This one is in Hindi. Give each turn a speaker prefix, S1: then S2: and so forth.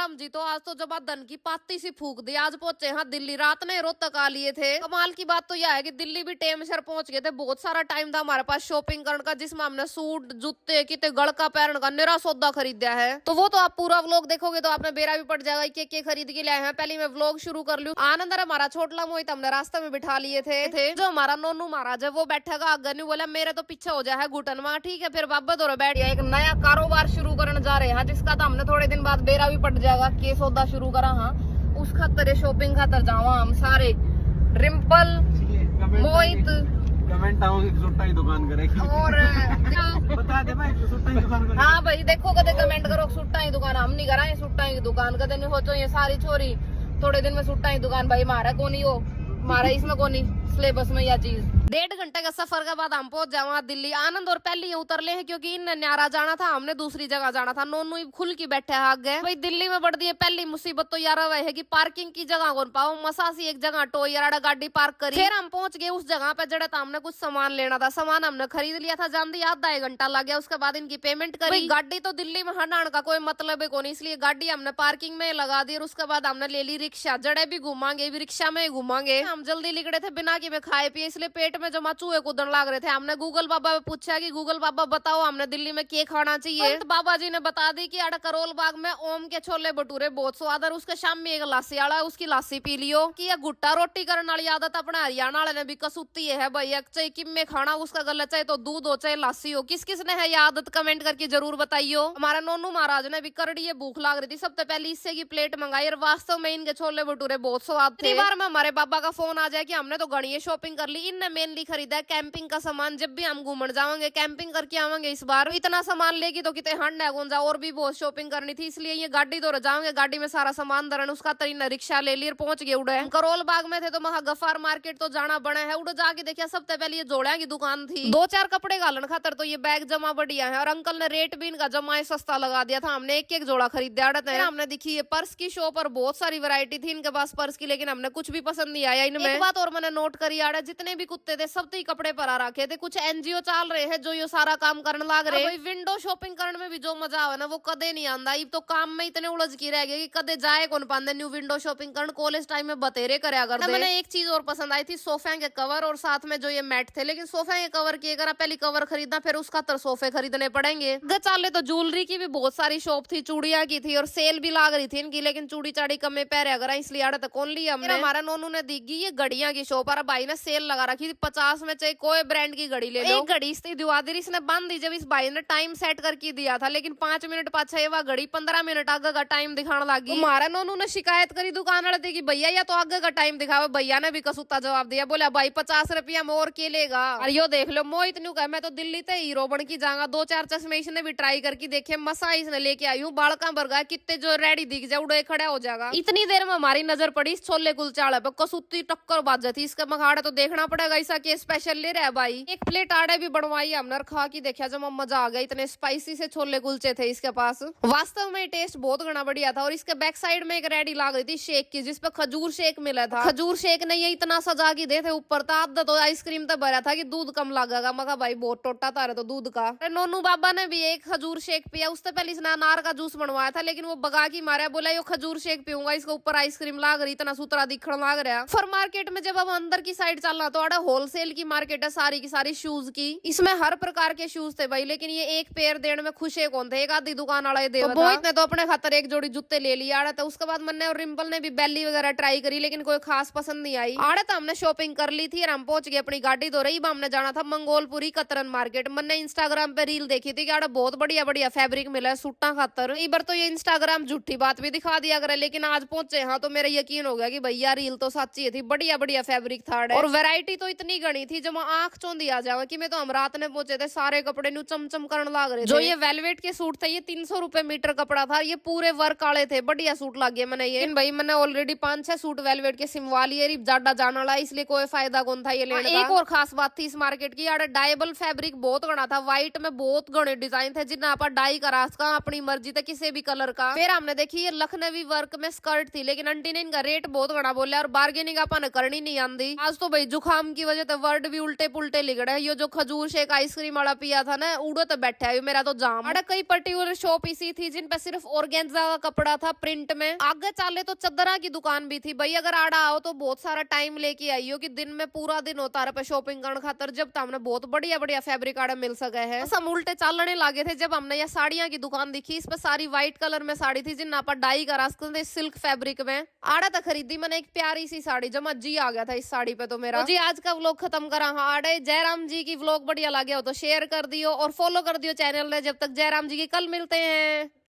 S1: राम जी, तो आज तो जब धन की पाती सी फूक दी। आज पहुंचे हाँ दिल्ली, रात ने रोहतक आ लिए थे। कमाल की बात तो यह है कि दिल्ली भी टाइम से पहुंच गए थे। बहुत सारा टाइम था हमारे पास शॉपिंग करने का, जिसमें हमने सूट, जूते, कितने गड़का पहन का निरा सौदा खरीदा है। तो वो तो आप पूरा व्लॉग देखोगे तो आपने बेरा भी पड़ जाएगा के खरीद के लाए हैं। पहले मैं व्लॉग शुरू कर लूं। आनंद और हमारा छोटला मोहित हमने रास्ते में बिठा लिए थे। जो हमारा नोनू महाराज है वो बैठेगा आगे, नहीं बोला मेरे तो पीछे हो जाए घुटन में। ठीक है, फिर बाबा दौरे बैठ गया। एक नया कारोबार शुरू करने जा रहे हैं, जिसका तो हमने थोड़े दिन बाद बेरा भी पड़ जाएगा। के सौदा शुरू करा हाँ, उस खातर शॉपिंग खातर जावा हम सारे। रिम्पल, मोहित
S2: कमेंट आओगे सुट्टा ही दुकान करेगी
S1: और
S2: बता दे भाई सुट्टा ही दुकान करेगी।
S1: हाँ भाई देखो, कदे कमेंट करो सुट्टा ही दुकान। हम नहीं करा सुट्टा की दुकान, कदे नहीं सोचो ये सारी छोरी थोड़े दिन में सुट्टा ही दुकान। भाई मारा को नहीं हो, मारा इसमें को नहीं सिलेबस में यह चीज। 1.5 घंटे का सफर के बाद हम पहुंच जावा दिल्ली। आनंद और पहले ही उतर ले हैं, क्योंकि इन न्यारा जाना था, हमने दूसरी जगह जाना था। नोनू ही खुल की बैठे आग गए। भाई दिल्ली में बढ़ दी है पहली मुसीबत तो यार वह है कि पार्किंग की जगह कौन पाओ। मसासी एक जगह टो यार गाड़ी पार्क करी। फिर हम पहुंच गए उस जगह पे जड़ा था, हमने कुछ सामान लेना था। सामान हमने खरीद लिया था, जान दी आधा 1 घंटा लग गया। उसके बाद इनकी पेमेंट करी। गाड़ी तो दिल्ली में हटाने का कोई मतलब है को नहीं, इसलिए गाड़ी हमने पार्किंग में लगा दी। और उसके बाद हमने ले ली रिक्शा। जड़े भी घुमाएंगे भी रिक्शा में घुमाएंगे। हम जल्दी निकले थे बिना कि में खाए पिए, इसलिए पेट में जमा चूहे कूदने लग रहे थे। हमने गूगल बाबा से पूछा कि गूगल बाबा बताओ हमने दिल्ली में क्या खाना चाहिए। तो बाबा जी ने बता दी कि अड़ा करोल बाग में ओम के छोले भटूरे बहुत स्वाद है। उसके शाम में एक लासी आला, उसकी लासी पी लियो। कि यह गुट्टा रोटी करने वाली आदत अपने हरियाणा वाले ने भी कसूती है भाई। चाहे किम में खाना उसका गलत, चाहे तो दूध हो चाहे लासी हो। किस किस ने है यह आदत कमेंट करके जरूर बताइयो। हमारा नोनू महाराज ने भी करड़ी है, भूख लग रही थी। सबसे पहले इससे की प्लेट मंगाई और वास्तव में इनके छोले भटूरे बहुत स्वाद थे। बार में हमारे बाबा का फोन आ जाए कि हमने तो गणिये शॉपिंग कर ली। इनने मेनली खरीदा है कैंपिंग का सामान। जब भी हम घूमने जाएंगे कैंपिंग करके आवांगे इस बार। इतना सामान लेगी तो कितने हंड है कौन जा, और भी बहुत शॉपिंग करनी थी, इसलिए ये गाड़ी तो जाएंगे। गाड़ी में सारा सामान धरन उसका तरीन रिक्शा ले ली और पहुंच गए उड़े। करोल बाग में थे तो महा गफार मार्केट तो जाना बना है। उड़े जाके देखा सबसे पहले ये जोड़ा की दुकान थी। 2-4 कपड़े घालन खातर तो ये बैग जमा बढ़िया है। और अंकल ने रेट भी इनका जमा सस्ता लगा दिया था। हमने एक जोड़ा खरीदा। हमने देखी ये पर्स की शॉप और बहुत सारी वैरायटी थी इनके पास पर्स की, लेकिन हमने कुछ भी पसंद नहीं आया इनमें। एक बात और मैंने नोट करी आड़ा, जितने भी कुत्ते थे सब तो कपड़े पर आ रखे थे। कुछ एनजीओ चल रहे हैं जो ये सारा काम करने लग रहे हैं। विंडो शॉपिंग करने में भी जो मजा आवे ना वो कदे नहीं आंदा। अब तो काम में इतने उलझ की रह गए कि कदे जाए कौन पांदे न्यू विंडो शॉपिंग करने। कॉलेज टाइम में बतेरे करया कर दे। मैंने एक चीज और पसंद आई थी, सोफे के कवर और साथ में जो ये मैट थे। लेकिन सोफे के कवर की अगर पहले कवर खरीदना फिर उसका तर सोफे खरीदने पड़ेंगे। चाले तो ज्वेलरी की भी बहुत सारी शॉप थी, चूड़िया की थी और सेल भी लाग रही थी इनकी। लेकिन चूड़ी चाड़ी कमे पैरे अगर इसलिए आड़े तक कौन लिया हमने। हमारा नोनू ने दिखी ये घड़िया की शॉप और भाई ने सेल लगा रखी थी 50 में, चाहे कोई ब्रांड की घड़ी ले लो। एक घड़ी इसने दिवा दी, इसने बांध दी। जब इस भाई ने टाइम सेट करके दिया था, लेकिन 5 मिनट पाछे वह घड़ी 15 मिनट आगे का टाइम दिखाने लगी। हमारा नोनू ने शिकायत करी दुकान वाले की भैया या तो आगे का टाइम दिखावे। भैया ने भी कसूता जवाब दिया, बोला भाई 50 रुपया में और के लेगा। और यो देख लो मोहित न्यू कहा मैं तो दिल्ली ते हीरो बन की जाऊंगा। 2-4 चश्मे इसने भी ट्राई करके देखे। मसा इसने लेके आई हूँ बालका बरगा कितने जो रेडी दिख जाए उड़े खड़ा हो जाएगा। इतनी देर में हमारी नजर पड़ी इस छोले कुलचाड़े पे, कसूती टक्कर बाज थी। इसका मखाड़ा तो देखना पड़ेगा ऐसा के स्पेशल ले रहा है भाई। एक प्लेट आड़े भी बनवाई हमने, खा की देखा जब मजा आ गया। इतने स्पाइसी से छोले कुलचे थे इसके पास। वास्तव में टेस्ट बहुत घना बढ़िया था। और इसके बैक साइड में एक रेडी लाग रही थी शेक की, जिसपे खजूर शेक मिला था। खजूर शेक नहीं है इतना सजा की दे थे ऊपर था। आधा तो आइसक्रीम तक भरा था कि दूध कम लगेगा। मगा भाई बहुत टोटा था तो दूध का। नोनू बाबा ने भी एक खजूर शेक पिया। उससे पहले इसने अनार का जूस बनवाया था, लेकिन वो बगा की मारा, बोला यो खजूर शेक पीऊंगा। इसके ऊपर आइसक्रीम लाग रही, इतना सुतरा दिखने लग रहा। फर मार्केट में जब हम अंदर की साइड चलना तो होलसेल की मार्केट है सारी की सारी शूज की। इसमें हर प्रकार के शूज थे भाई, लेकिन ये एक पेयर देने में खुश है कौन थे। एक आधी दुकान वाला दे तो मोहित ने तो अपने खातर एक जोड़ी जूते ले लिया आड़ा। तो उसके बाद मैंने और रिम्पल ने भी बैली वगैरह ट्राई करी, लेकिन कोई खास पसंद नहीं आई आड़ा। तो हमने शॉपिंग कर ली थी और हम पहुंच गए अपनी गाड़ी तो रही। हमने जाना था मंगोलपुरी कतरन मार्केट। मैंने इंस्टाग्राम पे रील देखी थी कि आड़ा बहुत बढ़िया बढ़िया फैब्रिक मिला है सूटा खातर। एक बार तो ये इंस्टाग्राम झूठी बात भी दिखा दिया करे, लेकिन आज पहुंचे हाँ तो मेरा यकीन हो गया कि भैया रील तो सच्ची थी। बढ़िया बढ़िया फैब्रिक था और वैरायटी तो इतनी गणी थी जब आंख चौंधी आ जावे कि मैं तो हम रात में पहुंचे थे। सारे कपड़े नु चमचम करने लग रहे थे। जो ये वेलवेट के सूट थे ये 300 रुपए मीटर कपड़ा था। ये पूरे वर्क वाले थे, बढ़िया सूट लगे मैंने ये। भाई मैंने ऑलरेडी 5-6 सूट वेलवेट के सिमवा लिए, ज्यादा जाने वाला इसलिए कोई फायदा कौन था ये लेने का। एक और खास बात थी इस मार्केट की, यार डाइबल फैब्रिक बहुत गणा था। व्हाइट में बहुत गणे डिजाइन थे जिन्हें आप डाई करा सका अपनी मर्जी थे किसी भी कलर का। फिर हमने देखी ये लखनवी वर्क में स्कर्ट थी, लेकिन आंटी ने इनका रेट बहुत गणा बोला और बार्गेनिंग अपन करनी नहीं आंदी। आज तो भाई जुकाम की वजह से वर्ड भी उल्टे पुल्टे लिख रहे हैं। ये जो खजूर शेक आइसक्रीम वाला पिया था ना, उड़ो तो बैठा है मेरा तो जाम। अरे कई पर्टिकुलर शॉप इसी थी जिन पे सिर्फ ऑर्गेन्जा का कपड़ा था प्रिंट में। आगे चाले तो चदरा की दुकान भी थी भाई। अगर आड़ा आओ तो बहुत सारा टाइम लेके आइयो कि दिन में पूरा दिन होता रहा शॉपिंग करने खातर, जब तो हमने बहुत बढ़िया बढ़िया फैब्रिक आड़े मिल सके है। हम उल्टे चालने लागे थे जब हमने ये साड़ियां की दुकान दिखी। इस पे सारी व्हाइट कलर में साड़ी थी जिन पर डाई का रास्ते थे सिल्क फैब्रिक में। आड़ा तक खरीदी मैंने एक प्यारी सी साड़ी, जमा जी आ गया था इस साड़ी पे तो मेरा। तो जी आज का व्लॉग खत्म करा। हाँ आड़े जयराम जी की व्लॉग बढ़िया लगे हो तो शेयर कर दियो और फॉलो कर दियो चैनल ने। जब तक जयराम जी की, कल मिलते हैं।